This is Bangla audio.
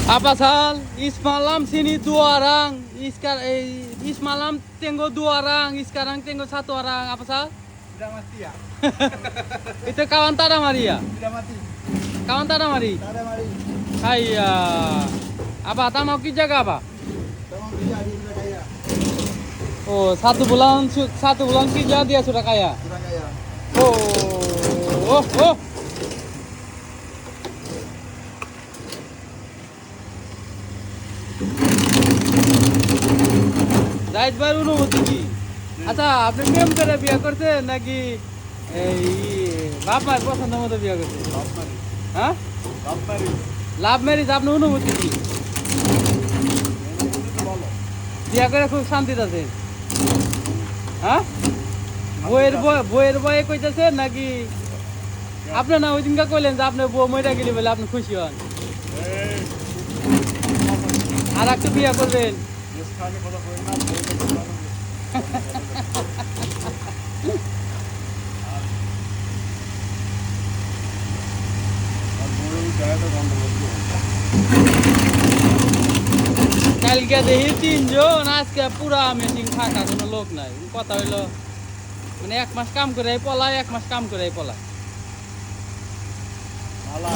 Apa sal? Ismalam sini dua orang, Ismalam tengok dua orang, sekarang tengok satu orang. Apa sal? Sudah mati ya? Itu kawan tak ada mari ya? Sudah mati. Kawan tak ada mari? Tak ada mari. Kaya. Apa? Tak mau kerja ke apa? Tolong dia sudah kaya. Oh, satu bulan kerja dia sudah kaya. Sudah kaya. Oh. Zahid ভাইয়ের অনুভূতি কি? আচ্ছা, আপনি প্রেম করে বিয়ে করছেন নাকি এই বাপ মায়ের পছন্দ মতো বিয়ে করছেন? হ্যাঁ, লাভ ম্যারেজ। আপনার অনুভূতি কি? বিয়ে করে খুব শান্তিতে আছেন? হ্যাঁ, বইয়ের বয়ে কইতেছেন নাকি? আপনি না ওই দিনকে কইলেন যে আপনার বউ মইরা গেলি বলে আপনি খুশি হন, আর একটা বিয়ে করবেন। কালকে দেখি 3 জন, আজকে পুরা মেশিন ফাঁকা, কোনো লোক নাই। কথা হইলো মানে 1 মাস কাম করে পলায়, 1 মাস কাম করে পলায়। ভালো